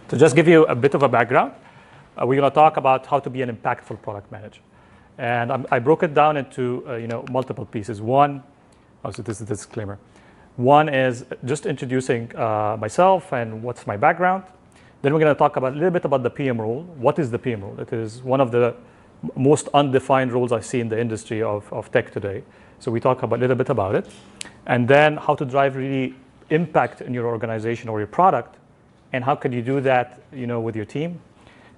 To just give you a bit of a background, we're going to talk about how to be an impactful product manager. And I broke it down into multiple pieces. One, so this is the disclaimer. One is just introducing myself and what's my background. Then we're going to talk about a little bit about the PM role. What is the PM role? It is one of the most undefined roles I see in the industry of tech today. So we talk a little bit about it. And then how to drive really impact in your organization or your product, and how can you do that with your team,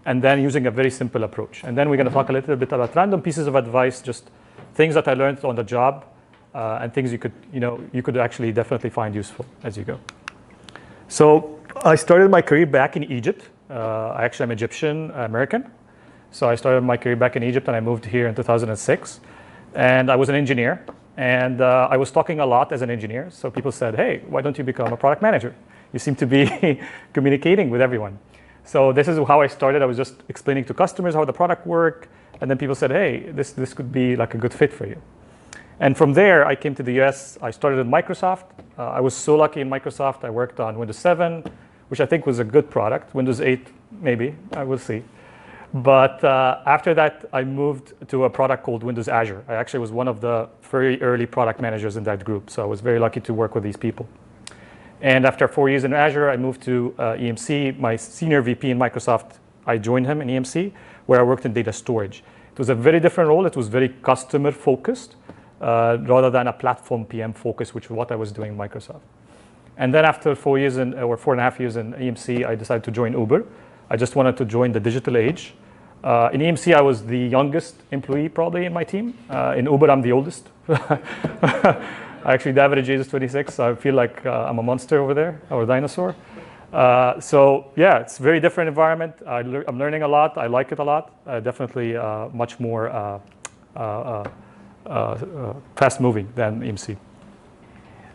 and then using a very simple approach. And then we're going to talk a little bit about random pieces of advice, just things that I learned on the job, and things you could actually definitely find useful as you go. So I started my career back in Egypt. I actually am Egyptian American. So I started my career back in Egypt, and I moved here in 2006. And I was an engineer, and I was talking a lot as an engineer. So people said, hey, why don't you become a product manager? You seem to be communicating with everyone. So this is how I started. I was just explaining to customers how the product worked. And then people said, hey, this could be like a good fit for you. And from there, I came to the US. I started at Microsoft. I was so lucky in Microsoft. I worked on Windows 7, which I think was a good product. Windows 8, maybe. I will see. But after that, I moved to a product called Windows Azure. I actually was one of the very early product managers in that group. So I was very lucky to work with these people. And after 4 years in Azure, I moved to EMC. My senior VP in Microsoft, I joined him in EMC, where I worked in data storage. It was a very different role. It was very customer focused rather than a platform PM focus, which is what I was doing in Microsoft. And then after 4 years or 4.5 years in EMC, I decided to join Uber. I just wanted to join the digital age. In EMC, I was the youngest employee probably in my team. In Uber, I'm the oldest. Actually, the average age is 26, so I feel like I'm a monster over there, or a dinosaur. So yeah, it's a very different environment. I'm learning a lot. I like it a lot. Definitely much more fast-moving than EMC.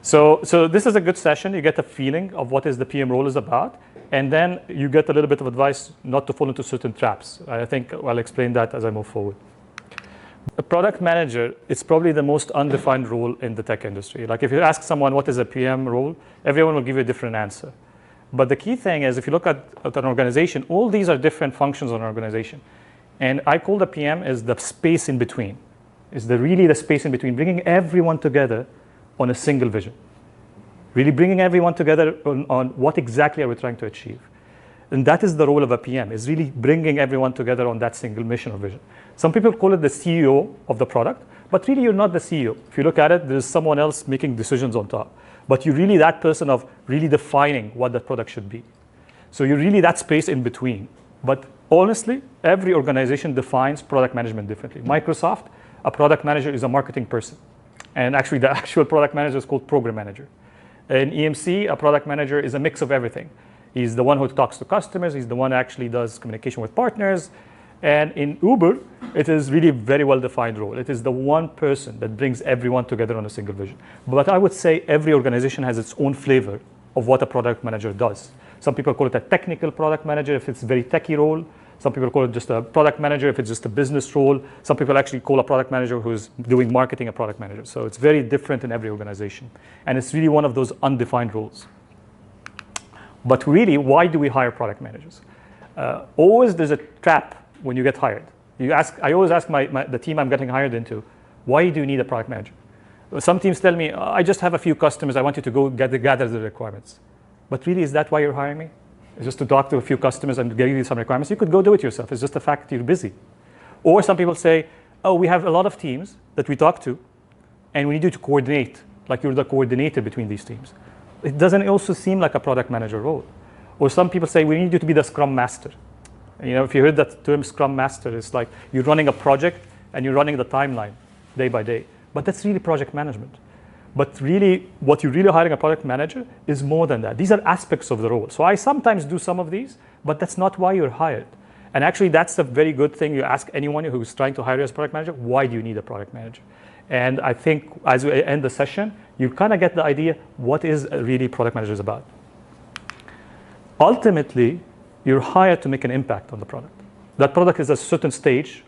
So this is a good session. You get a feeling of what is the PM role is about, and then you get a little bit of advice not to fall into certain traps. I think I'll explain that as I move forward. A product manager is probably the most undefined role in the tech industry. Like if you ask someone what is a PM role, everyone will give you a different answer. But the key thing is if you look at an organization, all these are different functions of an organization. And I call the PM is the space in between. It's really the space in between, bringing everyone together on a single vision. Really bringing everyone together on what exactly are we trying to achieve. And that is the role of a PM, is really bringing everyone together on that single mission or vision. Some people call it the CEO of the product, but really you're not the CEO. If you look at it, there's someone else making decisions on top. But you're really that person of really defining what that product should be. So you're really that space in between. But honestly, every organization defines product management differently. Microsoft, a product manager is a marketing person. And actually the actual product manager is called program manager. In EMC, a product manager is a mix of everything. He's the one who talks to customers. He's the one who actually does communication with partners. And in Uber, it is really a very well-defined role. It is the one person that brings everyone together on a single vision. But I would say every organization has its own flavor of what a product manager does. Some people call it a technical product manager if it's a very techie role. Some people call it just a product manager if it's just a business role. Some people actually call a product manager who's doing marketing a product manager. So it's very different in every organization. And it's really one of those undefined roles. But really, why do we hire product managers? Always there's a trap when you get hired. I always ask the team I'm getting hired into, why do you need a product manager? Some teams tell me, I just have a few customers. I want you to go gather the requirements. But really, is that why you're hiring me? It's just to talk to a few customers and give you some requirements. You could go do it yourself. It's just the fact you're busy. Or some people say, oh, we have a lot of teams that we talk to, and we need you to coordinate, like you're the coordinator between these teams. It doesn't also seem like a product manager role. Or some people say, we need you to be the Scrum Master. If you heard that term Scrum Master, it's like you're running a project and you're running the timeline day by day. But that's really project management. But really, what you're really hiring a product manager is more than that. These are aspects of the role. So I sometimes do some of these, but that's not why you're hired. And actually, that's a very good thing. You ask anyone who's trying to hire you as a product manager, why do you need a product manager? And I think as we end the session, you kind of get the idea what is really product managers about. Ultimately, you're hired to make an impact on the product. That product is at a certain stage,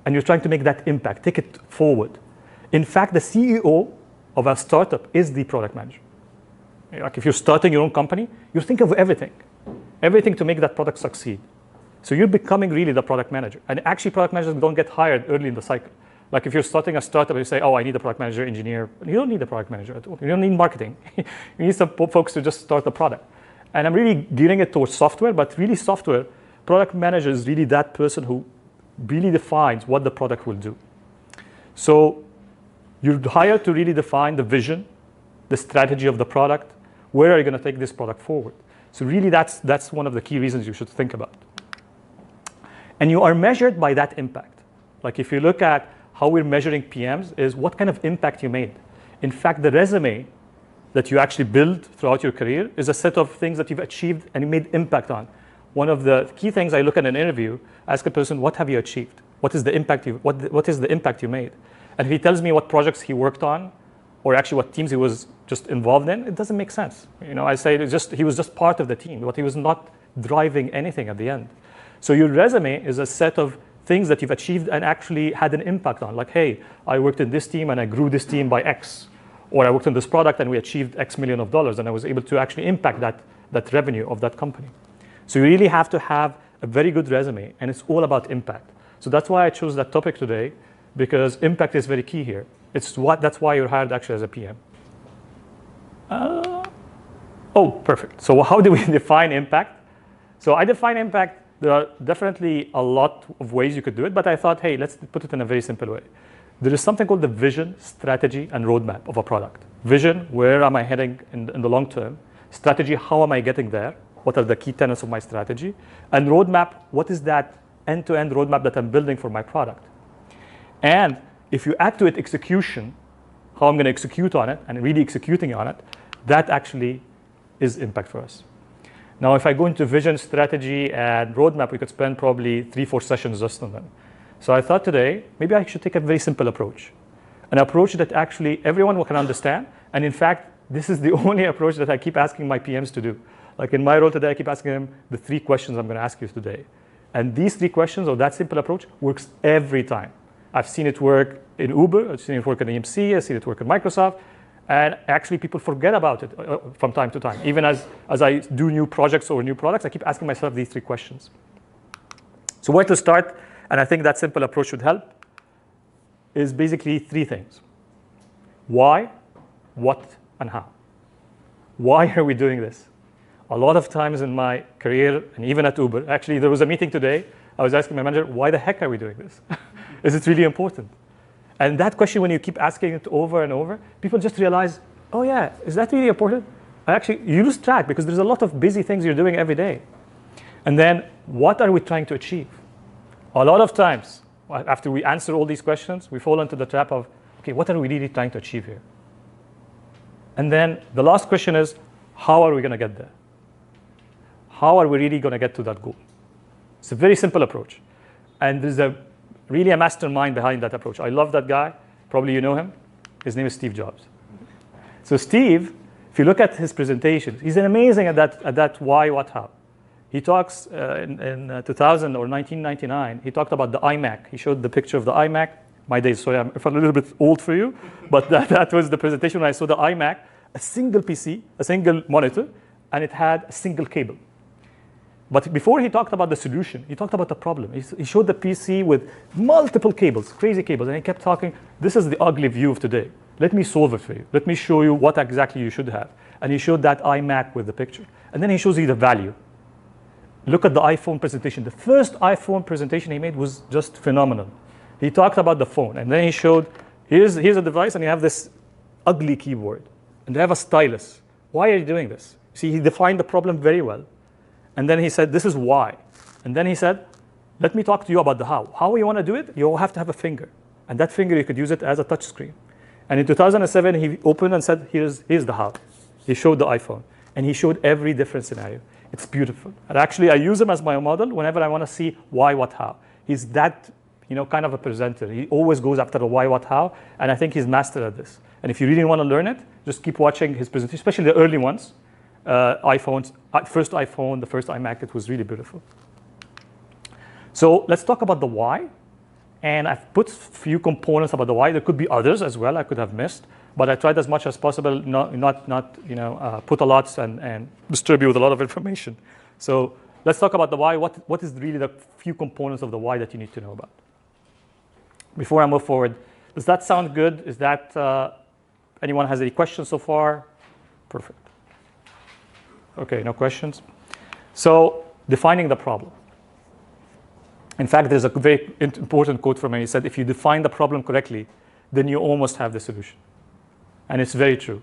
and you're trying to make that impact, take it forward. In fact, the CEO of a startup is the product manager. Like if you're starting your own company, you think of everything. everything to make that product succeed. So you're becoming really the product manager. And actually, product managers don't get hired early in the cycle. Like if you're starting a startup, you say, oh, I need a product manager, engineer. You don't need a product manager at all. You don't need marketing. You need some folks to just start the product. And I'm really gearing it towards software, but really software, product manager is really that person who really defines what the product will do. So you're hired to really define the vision, the strategy of the product. Where are you going to take this product forward? So really that's one of the key reasons you should think about. And you are measured by that impact. Like if you look at how we're measuring PMs is what kind of impact you made. In fact, the resume that you actually build throughout your career is a set of things that you've achieved and you made impact on. One of the key things I look at in an interview, ask a person, what have you achieved? What is the impact what is the impact you made? And if he tells me what projects he worked on, or actually what teams he was just involved in, it doesn't make sense. I say he was just part of the team, but he was not driving anything at the end. So your resume is a set of things that you've achieved and actually had an impact on. Like, hey, I worked in this team and I grew this team by X. Or I worked on this product and we achieved X million of dollars and I was able to actually impact that revenue of that company. So you really have to have a very good resume, and it's all about impact. So that's why I chose that topic today, because impact is very key here. That's why you're hired actually as a PM. Oh, perfect. So how do we define impact? So I define impact. There are definitely a lot of ways you could do it, but I thought, hey, let's put it in a very simple way. There is something called the vision, strategy, and roadmap of a product. Vision, where am I heading in the long term? Strategy, how am I getting there? What are the key tenets of my strategy? And roadmap, what is that end-to-end roadmap that I'm building for my product? And if you add to it execution, how I'm going to execute on it and really executing on it, that actually is impact for us. Now, if I go into vision, strategy, and roadmap, we could spend probably 3-4 sessions just on them. So I thought today, maybe I should take a very simple approach. An approach that actually everyone can understand. And in fact, this is the only approach that I keep asking my PMs to do. Like in my role today, I keep asking them the 3 questions I'm going to ask you today. And these 3 questions, or that simple approach, works every time. I've seen it work in Uber, I've seen it work in EMC, I've seen it work in Microsoft. And actually, people forget about it from time to time. Even as I do new projects or new products, I keep asking myself these 3 questions. So where to start, and I think that simple approach should help, is basically 3 things. Why, what, and how. Why are we doing this? A lot of times in my career, and even at Uber, actually there was a meeting today, I was asking my manager, why the heck are we doing this? Is it really important? And that question, when you keep asking it over and over, people just realize, oh yeah, is that really important? You lose track because there's a lot of busy things you're doing every day. And then, what are we trying to achieve? A lot of times, after we answer all these questions, we fall into the trap of, okay, what are we really trying to achieve here? And then the last question is, how are we going to get there? How are we really going to get to that goal? It's a very simple approach. And there's really a mastermind behind that approach. I love that guy. Probably you know him. His name is Steve Jobs. So Steve, if you look at his presentation, he's amazing at that why, what, how. He talks in 2000 or 1999, he talked about the iMac. He showed the picture of the iMac. My days, sorry, I'm a little bit old for you, but that was the presentation when I saw the iMac, a single PC, a single monitor, and it had a single cable. But before he talked about the solution, he talked about the problem. He showed the PC with multiple cables, crazy cables, and he kept talking, this is the ugly view of today. Let me solve it for you. Let me show you what exactly you should have. And he showed that iMac with the picture. And then he shows you the value. Look at the iPhone presentation. The first iPhone presentation he made was just phenomenal. He talked about the phone, and then he showed, here's a device, and you have this ugly keyboard, and they have a stylus. Why are you doing this? See, he defined the problem very well. And then he said, this is why. And then he said, let me talk to you about the how. How you want to do it? You have to have a finger. And that finger, you could use it as a touch screen. And in 2007, he opened and said, here's the how. He showed the iPhone. And he showed every different scenario. It's beautiful. And actually, I use him as my model whenever I want to see why, what, how. He's that kind of a presenter. He always goes after the why, what, how. And I think he's mastered at this. And if you really want to learn it, just keep watching his presentation, especially the early ones. iPhones, first iPhone, the first iMac, it was really beautiful. So let's talk about the why. And I've put a few components about the why. There could be others as well I could have missed. But I tried as much as possible not put a lot and disturb you with a lot of information. So let's talk about the why. What is really the few components of the why that you need to know about? Before I move forward, does that sound good? Is that, anyone has any questions so far? Perfect. Okay, no questions. So defining the problem. In fact, there's a very important quote from him. He said, if you define the problem correctly, then you almost have the solution. And it's very true.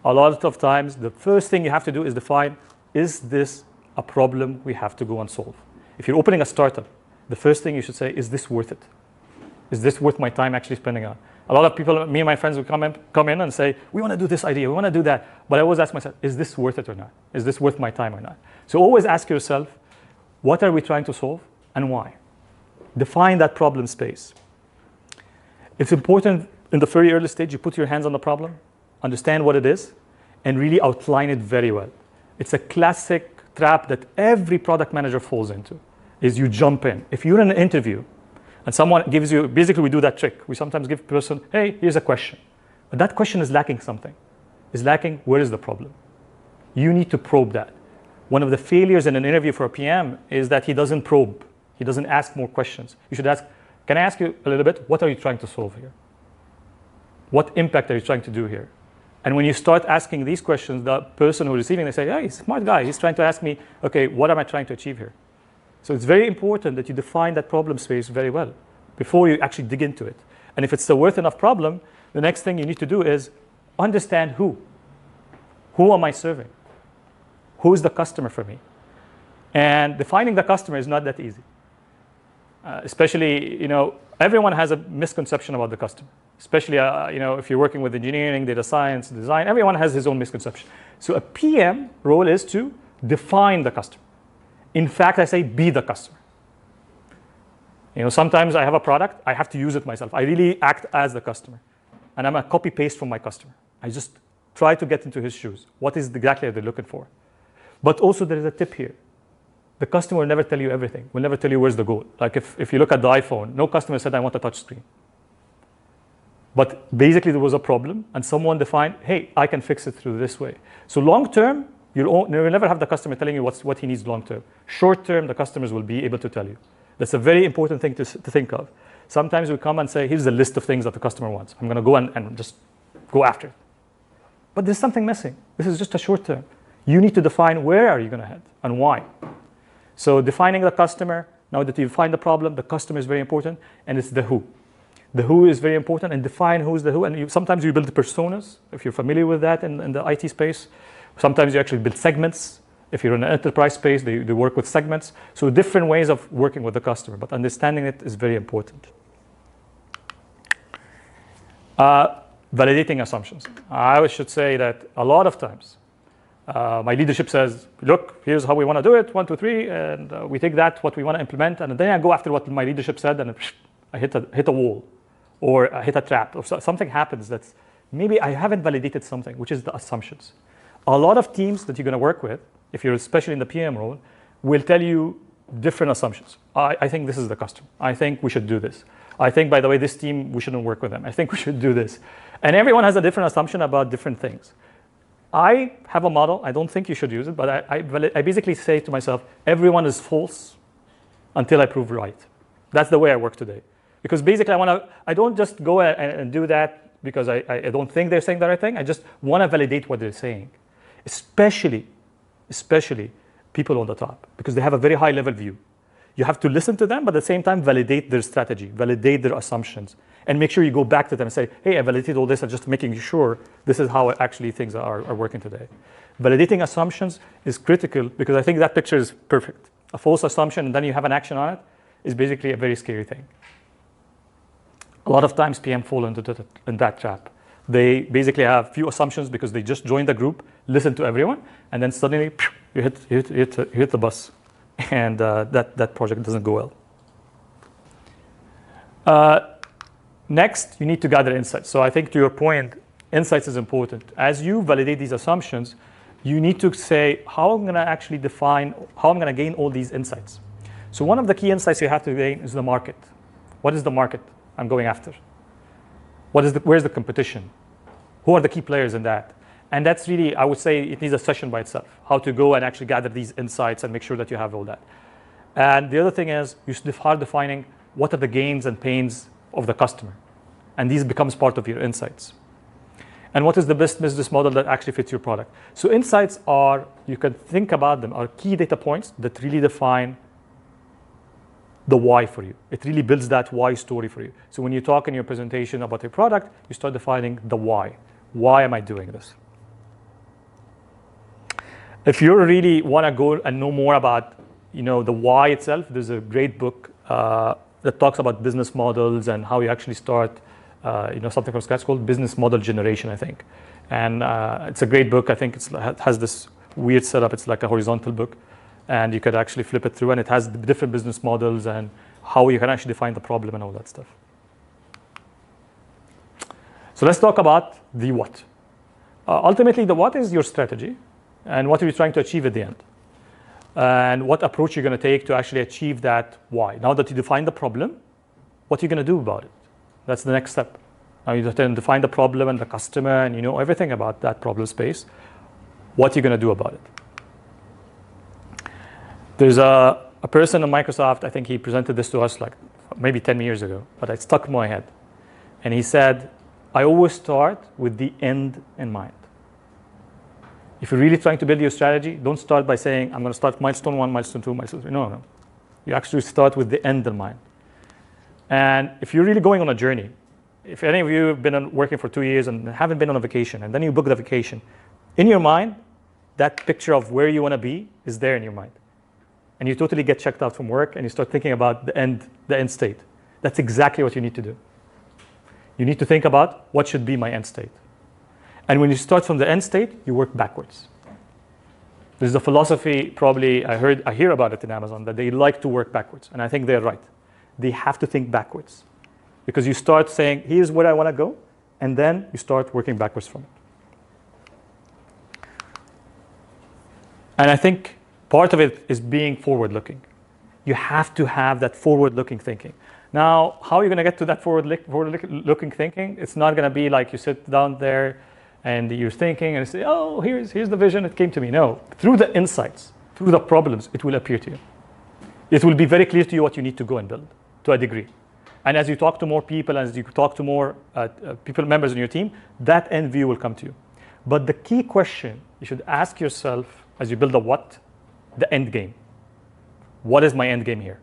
A lot of times, the first thing you have to do is define, is this a problem we have to go and solve? If you're opening a startup, the first thing you should say, is this worth it? Is this worth my time actually spending on? A lot of people, me and my friends, will come in and say, we want to do this idea, we want to do that. But I always ask myself, is this worth it or not? Is this worth my time or not? So always ask yourself, what are we trying to solve and why? Define that problem space. It's important in the very early stage, you put your hands on the problem, understand what it is, and really outline it very well. It's a classic trap that every product manager falls into, is you jump in. If you're in an interview and someone gives you, basically we do that trick. We sometimes give a person, hey, here's a question. But that question is lacking something. Is lacking, where is the problem? You need to probe that. One of the failures in an interview for a PM is that he doesn't probe. He doesn't ask more questions. You should ask, can I ask you a little bit, what are you trying to solve here? What impact are you trying to do here? And when you start asking these questions, the person who's receiving, they say, yeah, he's a smart guy. He's trying to ask me, okay, what am I trying to achieve here? So it's very important that you define that problem space very well before you actually dig into it. And if it's a worth enough problem, the next thing you need to do is understand who. Who am I serving? Who is the customer for me? And defining the customer is not that easy. Especially, everyone has a misconception about the customer. Especially, if you're working with engineering, data science, design, everyone has his own misconception. So a PM role is to define the customer. In fact, I say be the customer. Sometimes I have a product, I have to use it myself. I really act as the customer. And I'm a copy paste from my customer. I just try to get into his shoes. What is exactly they're looking for? But also there is a tip here. The customer will never tell you everything. Will never tell you where's the goal. Like if you look at the iPhone, no customer said, I want a touch screen. But basically there was a problem and someone defined, hey, I can fix it through this way. So long term, you'll never have the customer telling you what he needs long term. Short term, the customers will be able to tell you. That's a very important thing to think of. Sometimes we come and say, here's a list of things that the customer wants. I'm going to go and just go after it. But there's something missing. This is just a short term. You need to define where are you going to head and why. So defining the customer, now that you find the problem, the customer is very important, and it's the who. The who is very important, and define who's the who. And sometimes you build personas, if you're familiar with that in the IT space. Sometimes you actually build segments. If you're in an enterprise space, they work with segments. So different ways of working with the customer, but understanding it is very important. Validating assumptions. I should say that a lot of times, my leadership says, look, here's how we want to do it, 1, 2, 3, and we take that, what we want to implement, and then I go after what my leadership said, and I hit a wall, or I hit a trap, or something happens that's, maybe I haven't validated something, which is the assumptions. A lot of teams that you're going to work with, if you're especially in the PM role, will tell you different assumptions. I think this is the customer. I think we should do this. I think, by the way, this team, we shouldn't work with them. I think we should do this. And everyone has a different assumption about different things. I have a model. I don't think you should use it, but I basically say to myself, everyone is false until I prove right. That's the way I work today. Because basically, I don't just go and do that because I don't think they're saying the right thing. I just want to validate what they're saying, especially people on the top, because they have a very high level view. You have to listen to them, but at the same time, validate their strategy, validate their assumptions, and make sure you go back to them and say, hey, I validated all this, and just making sure this is how actually things are working today. Validating assumptions is critical because I think that picture is perfect. A false assumption and then you have an action on it is basically a very scary thing. A lot of times PM fall into that trap. They basically have few assumptions because they just joined the group, listen to everyone, and then suddenly you hit the bus. And that project doesn't go well. Next, you need to gather insights. So I think to your point, insights is important. As you validate these assumptions, you need to say, how I'm going to actually define, how I'm going to gain all these insights. So one of the key insights you have to gain is the market. What is the market I'm going after? Where's the competition? Who are the key players in that? And that's really, I would say, it needs a session by itself, how to go and actually gather these insights and make sure that you have all that. And the other thing is you start defining what are the gains and pains of the customer. And these becomes part of your insights. And what is the best business model that actually fits your product? So insights are, you can think about them, are key data points that really define the why for you. It really builds that why story for you. So when you talk in your presentation about your product, you start defining the why. Why am I doing this? If you really want to go and know more about, the why itself, there's a great book that talks about business models and how you actually start, something from scratch called Business Model Generation, I think. And it's a great book. I think it has this weird setup. It's like a horizontal book. And you could actually flip it through, and it has different business models and how you can actually define the problem and all that stuff. So let's talk about the what. Ultimately, the what is your strategy, and what are you trying to achieve at the end, and what approach you're going to take to actually achieve that why. Now that you define the problem, what are you going to do about it? That's the next step. Now you have to define the problem and the customer, and you know everything about that problem space. What are you going to do about it? There's a person in Microsoft, I think he presented this to us like maybe 10 years ago, but it stuck in my head. And he said, I always start with the end in mind. If you're really trying to build your strategy, don't start by saying, I'm going to start milestone 1, milestone 2, milestone 3. No. You actually start with the end in mind. And if you're really going on a journey, if any of you have been working for 2 years and haven't been on a vacation, and then you book the vacation, in your mind, that picture of where you want to be is there in your mind. And you totally get checked out from work and you start thinking about the end state. That's exactly what you need to do. You need to think about what should be my end state. And when you start from the end state, you work backwards. There's a philosophy, probably I hear about it in Amazon, that they like to work backwards. And I think they're right. They have to think backwards. Because you start saying, here's where I want to go, and then you start working backwards from it. And I think part of it is being forward-looking. You have to have that forward-looking thinking. Now, how are you going to get to that forward-looking thinking? It's not going to be like you sit down there and you're thinking and you say, oh, here's the vision, it came to me. No, through the insights, through the problems, it will appear to you. It will be very clear to you what you need to go and build to a degree. And as you talk to more people, as you talk to more members in your team, that end view will come to you. But the key question you should ask yourself as you build the what, the end game. What is my end game here?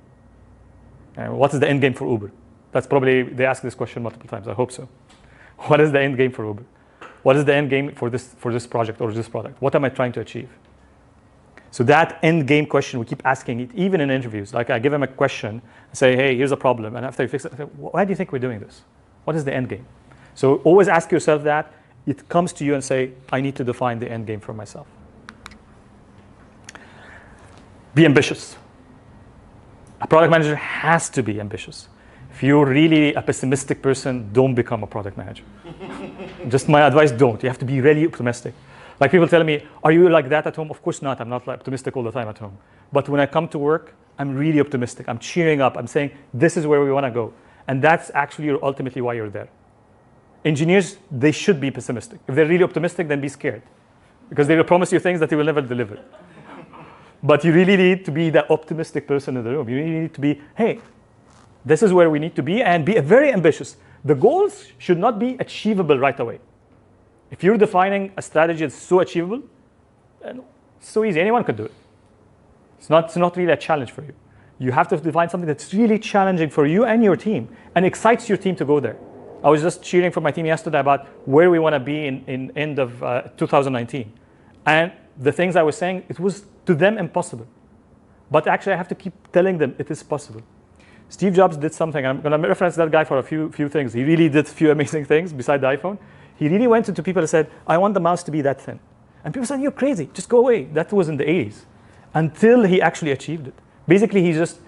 And what is the end game for Uber? That's probably, they ask this question multiple times, I hope so. What is the end game for Uber? What is the end game for this project or this product? What am I trying to achieve? So that end game question, we keep asking it, even in interviews. Like I give them a question and say, hey, here's a problem. And after you fix it, I say, why do you think we're doing this? What is the end game? So always ask yourself that. It comes to you and say, I need to define the end game for myself. Be ambitious. A product manager has to be ambitious. If you're really a pessimistic person, don't become a product manager. Just my advice, don't. You have to be really optimistic. Like people tell me, are you like that at home? Of course not. I'm not like optimistic all the time at home. But when I come to work, I'm really optimistic. I'm cheering up. I'm saying, this is where we want to go. And that's actually ultimately why you're there. Engineers, they should be pessimistic. If they're really optimistic, then be scared. Because they will promise you things that they will never deliver. But you really need to be that optimistic person in the room. You really need to be, hey, this is where we need to be, and be very ambitious. The goals should not be achievable right away. If you're defining a strategy that's so achievable, it's so easy. Anyone could do it. It's not really a challenge for you. You have to define something that's really challenging for you and your team and excites your team to go there. I was just cheering for my team yesterday about where we want to be in end of 2019. And the things I was saying, it was to them impossible. But actually, I have to keep telling them it is possible. Steve Jobs did something. I'm going to reference that guy for a few things. He really did a few amazing things beside the iPhone. He really went into people and said, I want the mouse to be that thin. And people said, you're crazy. Just go away. That was in the 80s. Until he actually achieved it. Basically, he just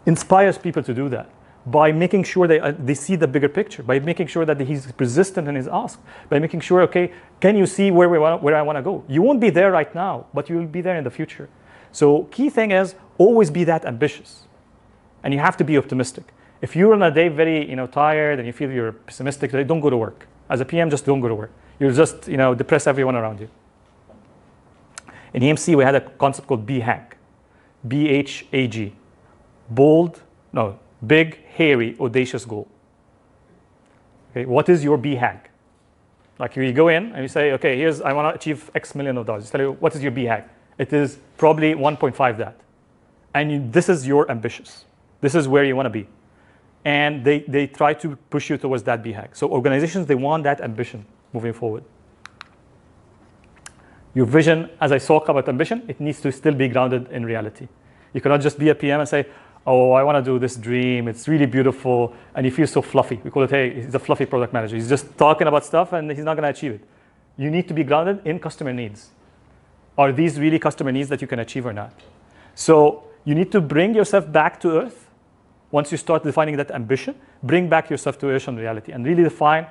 inspires people to do that by making sure they see the bigger picture, by making sure that he's persistent in his ask, by making sure, okay, can you see where I want to go? You won't be there right now, but you will be there in the future. So key thing is always be that ambitious. And you have to be optimistic. If you're on a day very tired and you feel you're pessimistic, don't go to work. As a PM, just don't go to work. You just depress everyone around you. In EMC, we had a concept called BHAG, BHAG, big, hairy, audacious goal. Okay, what is your BHAG? Like you go in and you say, okay, I want to achieve X million of dollars. You tell you, what is your BHAG? It is probably 1.5 that. And this is your ambitious. This is where you want to be. And they try to push you towards that BHAG. So organizations, they want that ambition moving forward. Your vision, as I talk about ambition, it needs to still be grounded in reality. You cannot just be a PM and say, oh, I want to do this dream. It's really beautiful. And you feel so fluffy. We call it, hey, he's a fluffy product manager. He's just talking about stuff and he's not going to achieve it. You need to be grounded in customer needs. Are these really customer needs that you can achieve or not? So you need to bring yourself back to earth. Once you start defining that ambition, bring back yourself to earth and reality and really define,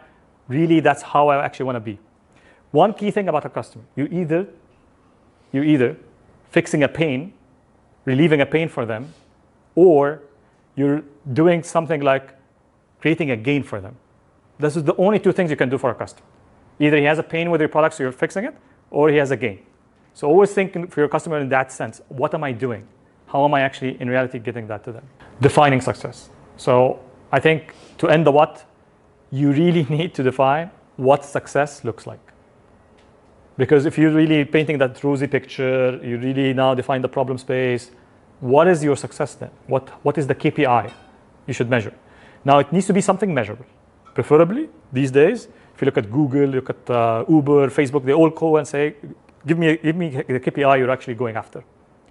really that's how I actually want to be. One key thing about a customer, you're either fixing a pain, relieving a pain for them, or you're doing something like creating a gain for them. This is the only two things you can do for a customer. Either he has a pain with your product, so you're fixing it, or he has a gain. So always think for your customer in that sense, what am I doing? How am I actually in reality getting that to them? Defining success. So I think to end the what, you really need to define what success looks like. Because if you're really painting that rosy picture, you really now define the problem space, what is your success then? What is the KPI you should measure? Now it needs to be something measurable. Preferably these days, if you look at Google, look at Uber, Facebook, they all go and say, give me the KPI you're actually going after.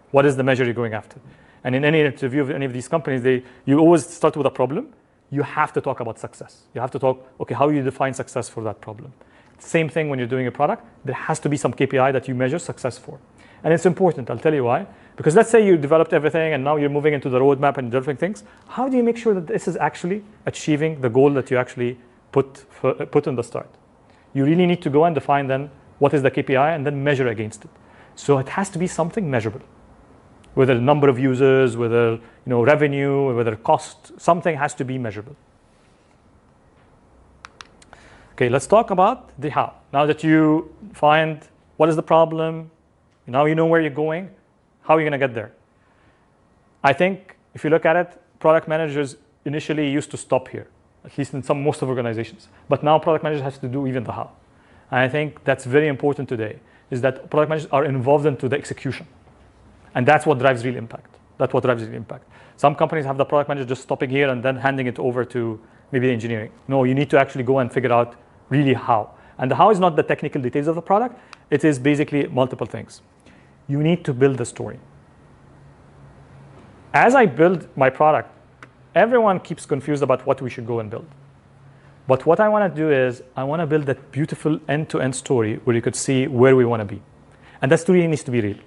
What is the measure you're going after? And in any interview of any of these companies, you always start with a problem. You have to talk about success. You have to talk, okay, how you define success for that problem. Same thing when you're doing a product. There has to be some KPI that you measure success for. And it's important. I'll tell you why. Because let's say you developed everything and now you're moving into the roadmap and developing things. How do you make sure that this is actually achieving the goal that you actually put in the start? You really need to go and define then what is the KPI and then measure against it. So it has to be something measurable. Whether the number of users, whether revenue, whether cost, something has to be measurable. Okay, let's talk about the how. Now that you find what is the problem, now you know where you're going, how are you going to get there? I think if you look at it, product managers initially used to stop here, at least in most of organizations. But now product managers has to do even the how. And I think that's very important today, is that product managers are involved into the execution. And that's what drives real impact. That's what drives real impact. Some companies have the product manager just stopping here and then handing it over to maybe the engineering. No, you need to actually go and figure out really how. And the how is not the technical details of the product. It is basically multiple things. You need to build the story. As I build my product, everyone keeps confused about what we should go and build. But what I want to do is I want to build that beautiful end-to-end story where you could see where we want to be. And that story needs to be real.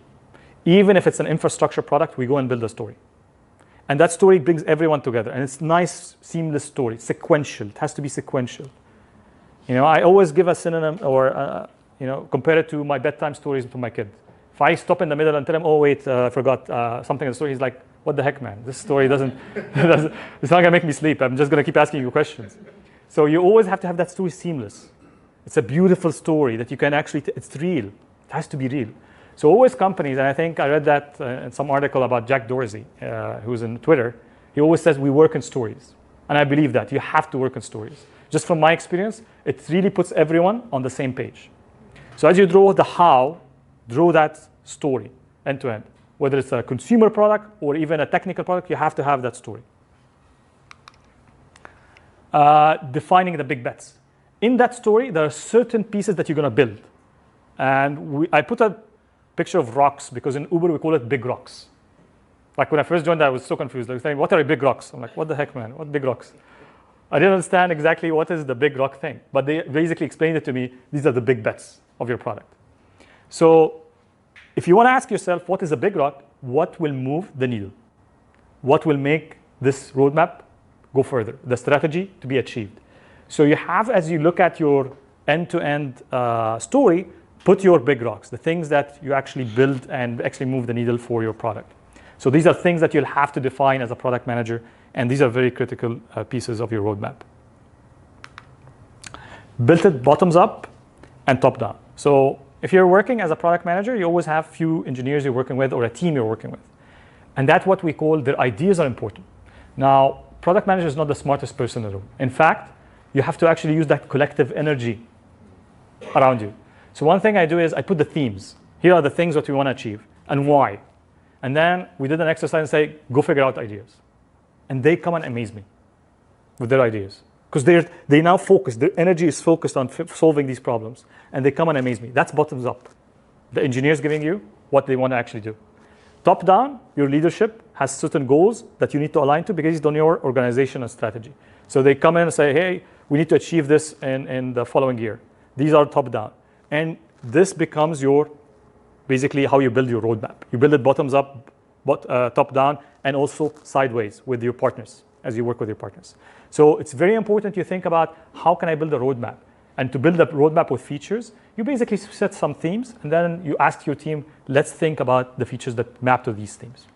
Even if it's an infrastructure product, we go and build a story. And that story brings everyone together. And it's nice, seamless story, sequential. It has to be sequential. I always give a synonym or, compare it to my bedtime stories to my kid. If I stop in the middle and tell him, oh, wait, I forgot something in the story, he's like, what the heck, man? This story it's not going to make me sleep. I'm just going to keep asking you questions. So you always have to have that story seamless. It's a beautiful story that you can actually, it's real. It has to be real. So always companies, and I think I read that in some article about Jack Dorsey, who's in Twitter, he always says we work in stories. And I believe that. You have to work in stories. Just from my experience, it really puts everyone on the same page. So as you draw the how, draw that story end to end. Whether it's a consumer product or even a technical product, you have to have that story. Defining the big bets. In that story, there are certain pieces that you're going to build. And I put a picture of rocks because in Uber we call it big rocks. Like when I first joined, I was so confused. I was saying, what are big rocks? I'm like, what the heck, man? What big rocks? I didn't understand exactly what is the big rock thing. But they basically explained it to me. These are the big bets of your product. So if you want to ask yourself, what is a big rock? What will move the needle? What will make this roadmap go further? The strategy to be achieved. So you have, as you look at your end-to-end story, put your big rocks, the things that you actually build and actually move the needle for your product. So these are things that you'll have to define as a product manager, and these are very critical pieces of your roadmap. Build it bottoms up and top-down. So if you're working as a product manager, you always have few engineers you're working with or a team you're working with. And that's what we call their ideas are important. Now, product manager is not the smartest person in the room. In fact, you have to actually use that collective energy around you. So one thing I do is I put the themes. Here are the things that we want to achieve and why. And then we did an exercise and say, go figure out ideas. And they come and amaze me with their ideas. Because they now focus, their energy is focused on solving these problems. And they come and amaze me. That's bottoms up. The engineers giving you what they want to actually do. Top down, your leadership has certain goals that you need to align to because it's on your organization and strategy. So they come in and say, hey, we need to achieve this in the following year. These are top down. And this becomes your, basically how you build your roadmap. You build it bottoms up, top down, and also sideways with your partners as you work with your partners. So it's very important you think about how can I build a roadmap? And to build a roadmap with features, you basically set some themes and then you ask your team, let's think about the features that map to these themes.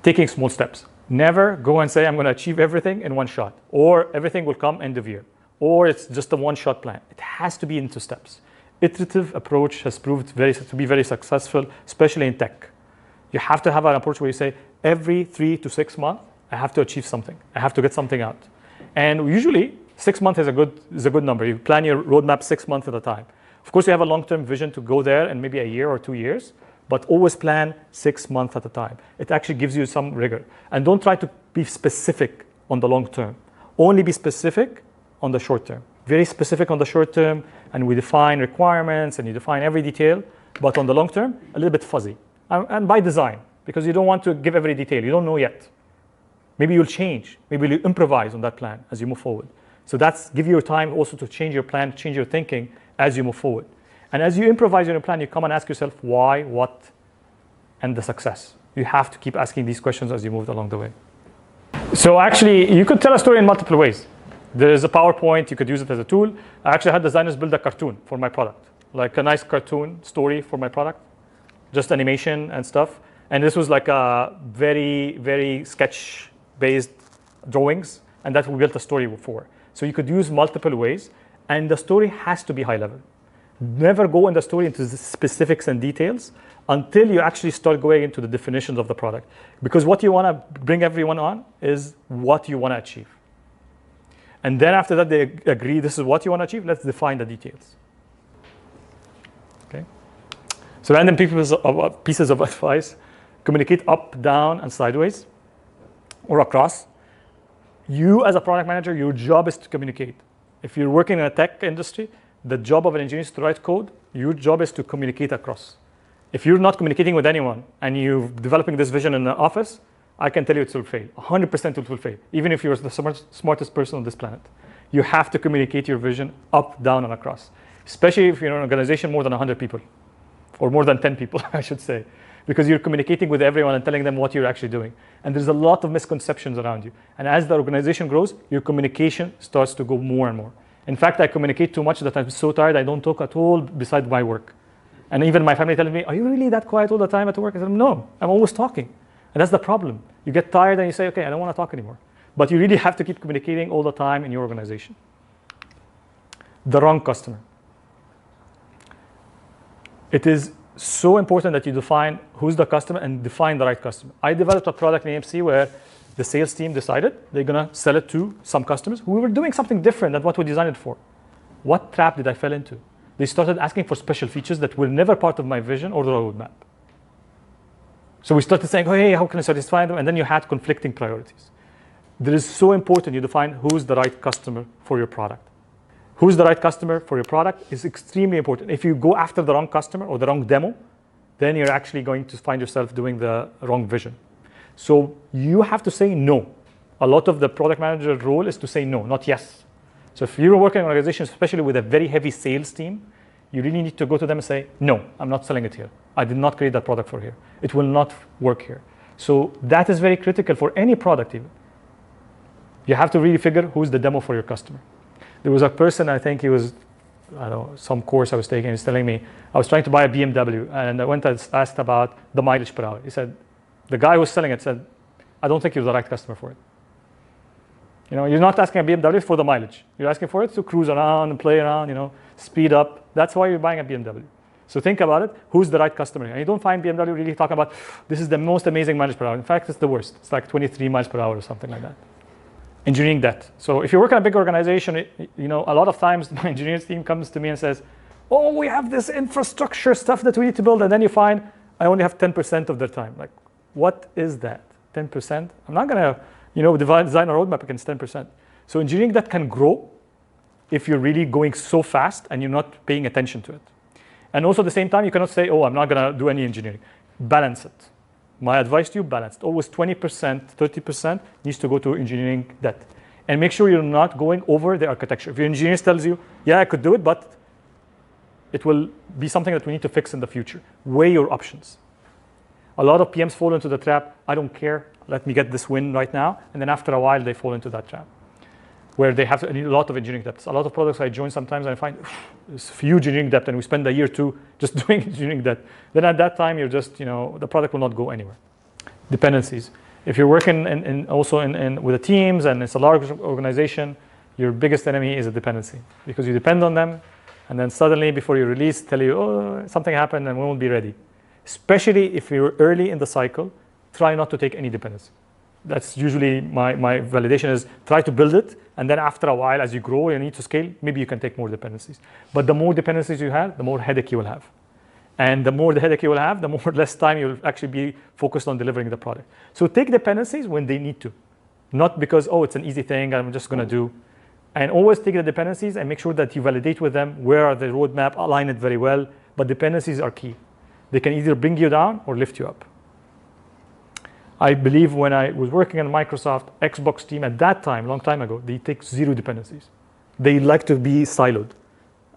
Taking small steps. Never go and say, I'm going to achieve everything in one shot, or everything will come end of year, or it's just a one-shot plan. It has to be into steps. Iterative approach has proved to be very successful, especially in tech. You have to have an approach where you say, every 3 to 6 months, I have to achieve something. I have to get something out. And usually, 6 months is a good number. You plan your roadmap 6 months at a time. Of course, you have a long-term vision to go there in maybe a year or 2 years, but always plan 6 months at a time. It actually gives you some rigor. And don't try to be specific on the long term. Only be specific on the short term. Very specific on the short term, and we define requirements and you define every detail, but on the long term, a little bit fuzzy. And by design, because you don't want to give every detail. You don't know yet. Maybe you'll change. Maybe you'll improvise on that plan as you move forward. So that's give you time also to change your plan, change your thinking as you move forward. And as you improvise your plan, you come and ask yourself why, what, and the success. You have to keep asking these questions as you move along the way. So actually, you could tell a story in multiple ways. There is a PowerPoint, you could use it as a tool. I actually had designers build a cartoon for my product, like a nice cartoon story for my product, just animation and stuff. And this was like a very, very sketch-based drawings, and that we built a story for. So you could use multiple ways, and the story has to be high level. Never go in the story into the specifics and details until you actually start going into the definitions of the product. Because what you want to bring everyone on is what you want to achieve. And then after that, they agree, this is what you want to achieve, let's define the details. Okay. So random pieces of advice, communicate up, down, and sideways, or across. You as a product manager, your job is to communicate. If you're working in a tech industry, the job of an engineer is to write code. Your job is to communicate across. If you're not communicating with anyone and you're developing this vision in the office, I can tell you it will fail. 100% it will fail, even if you're the smartest person on this planet. You have to communicate your vision up, down, and across, especially if you're in an organization more than 100 people, or more than 10 people, I should say, because you're communicating with everyone and telling them what you're actually doing. And there's a lot of misconceptions around you. And as the organization grows, your communication starts to go more and more. In fact, I communicate too much that I'm so tired I don't talk at all besides my work. And even my family telling me, are you really that quiet all the time at work? I said, no, I'm always talking. And that's the problem. You get tired and you say, okay, I don't want to talk anymore. But you really have to keep communicating all the time in your organization. The wrong customer. It is so important that you define who's the customer and define the right customer. I developed a product in AMC where the sales team decided they're going to sell it to some customers who were doing something different than what we designed it for. What trap did I fall into? They started asking for special features that were never part of my vision or the roadmap. So we started saying, oh, hey, how can I satisfy them? And then you had conflicting priorities. It is so important you define who's the right customer for your product. Who's the right customer for your product is extremely important. If you go after the wrong customer or the wrong demo, then you're actually going to find yourself doing the wrong vision. So you have to say no. A lot of the product manager role is to say no, not yes. So if you're working in an organization, especially with a very heavy sales team, you really need to go to them and say, no, I'm not selling it here. I did not create that product for here. It will not work here. So that is very critical for any product even. You have to really figure who's the demo for your customer. There was a person, I think he was, I don't know, some course I was taking, he's telling me, I was trying to buy a BMW and I went and asked about the mileage per hour. He said, the guy who was selling it said, I don't think you're the right customer for it. You're not asking a BMW for the mileage. You're asking for it to cruise around and play around, speed up. That's why you're buying a BMW. So think about it. Who's the right customer? And you don't find BMW really talking about, this is the most amazing mileage per hour. In fact, it's the worst. It's like 23 miles per hour or something like that. Engineering debt. So if you work in a big organization, a lot of times my engineering team comes to me and says, oh, we have this infrastructure stuff that we need to build. And then you find I only have 10% of their time. Like, what is that? 10%? I'm not going to, design a roadmap against 10%. So engineering debt can grow if you're really going so fast and you're not paying attention to it. And also at the same time, you cannot say, oh, I'm not going to do any engineering. Balance it. My advice to you, balance it. Always 20%, 30% needs to go to engineering debt. And make sure you're not going over the architecture. If your engineer tells you, yeah, I could do it, but it will be something that we need to fix in the future. Weigh your options. A lot of PMs fall into the trap, I don't care, let me get this win right now. And then after a while, they fall into that trap, where they have a lot of engineering debt. A lot of products I join sometimes, I find it's huge engineering debt, and we spend a year or two just doing engineering debt. Then at that time, you're just, the product will not go anywhere. Dependencies. If you're working with the teams and it's a large organization, your biggest enemy is a dependency, because you depend on them, and then suddenly before you release, tell you, oh, something happened and we won't be ready. Especially if you're early in the cycle, try not to take any dependency. That's usually my validation is try to build it, and then after a while, as you grow and need to scale, maybe you can take more dependencies. But the more dependencies you have, the more headache you will have. And the more the headache you will have, the more less time you'll actually be focused on delivering the product. So take dependencies when they need to, not because, oh, it's an easy thing, I'm just going to do. And always take the dependencies and make sure that you validate with them where are the roadmap, align it very well. But dependencies are key. They can either bring you down or lift you up. I believe when I was working on Microsoft, Xbox team at that time, long time ago, they take 0 dependencies. They like to be siloed.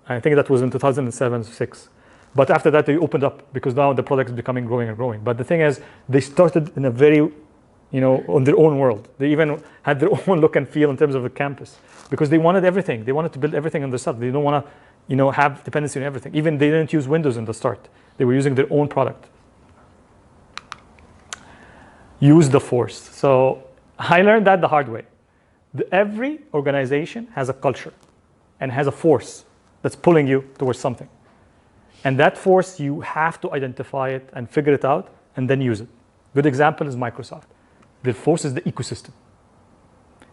I think that was in 2007, 6. But after that, they opened up because now the product is becoming growing and growing. But the thing is, they started in a very, on their own world. They even had their own look and feel in terms of the campus because they wanted everything. They wanted to build everything on themselves. They don't want to, have dependency on everything. Even they didn't use Windows in the start. They were using their own product. Use the force. So I learned that the hard way. Every organization has a culture and has a force that's pulling you towards something. And that force, you have to identify it and figure it out and then use it. Good example is Microsoft. The force is the ecosystem.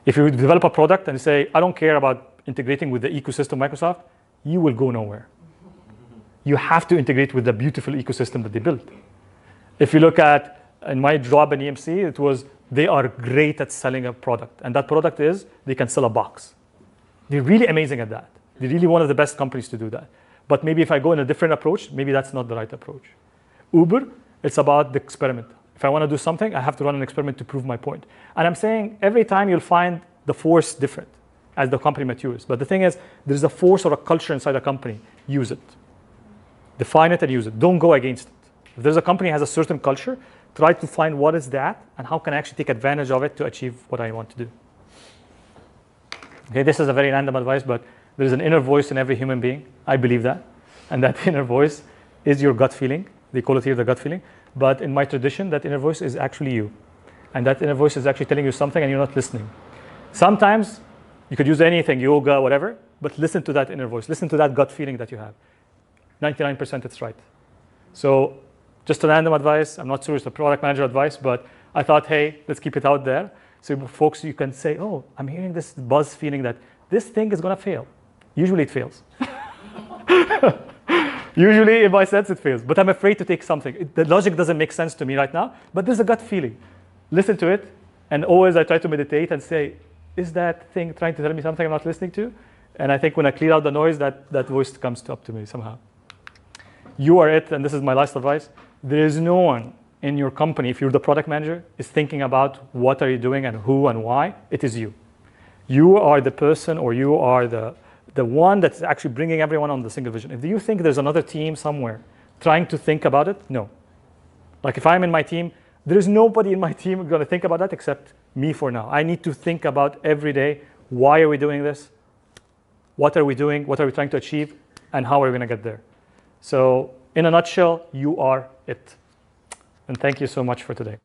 If you develop a product and say, I don't care about integrating with the ecosystem Microsoft, you will go nowhere. You have to integrate with the beautiful ecosystem that they built. If you look at, in my job in EMC, it was, they are great at selling a product. And that product is, they can sell a box. They're really amazing at that. They're really one of the best companies to do that. But maybe if I go in a different approach, maybe that's not the right approach. Uber, it's about the experiment. If I want to do something, I have to run an experiment to prove my point. And I'm saying every time you'll find the force different as the company matures. But the thing is, there's a force or a culture inside a company. Use it. Define it and use it. Don't go against it. If there's a company that has a certain culture, try to find what is that and how can I actually take advantage of it to achieve what I want to do. Okay, this is a very random advice, but there's an inner voice in every human being. I believe that. And that inner voice is your gut feeling. They call it here the gut feeling. But in my tradition, that inner voice is actually you. And that inner voice is actually telling you something and you're not listening. Sometimes you could use anything, yoga, whatever, but listen to that inner voice. Listen to that gut feeling that you have. 99% it's right. So just a random advice. I'm not sure it's a product manager advice, but I thought, hey, let's keep it out there. So folks, you can say, oh, I'm hearing this buzz feeling that this thing is going to fail. Usually it fails. Usually in my sense it fails, but I'm afraid to take something. The logic doesn't make sense to me right now, but there's a gut feeling. Listen to it, and always I try to meditate and say, is that thing trying to tell me something I'm not listening to? And I think when I clear out the noise, that voice comes up to me somehow. You are it, and this is my last advice. There is no one in your company, if you're the product manager, is thinking about what are you doing and who and why. It is you. You are the person, or you are the one that's actually bringing everyone on the single vision. If you think there's another team somewhere trying to think about it, no. Like if I'm in my team, there is nobody in my team going to think about that except me for now. I need to think about every day, why are we doing this? What are we doing? What are we trying to achieve? And how are we going to get there? So in a nutshell, you are it. And thank you so much for today.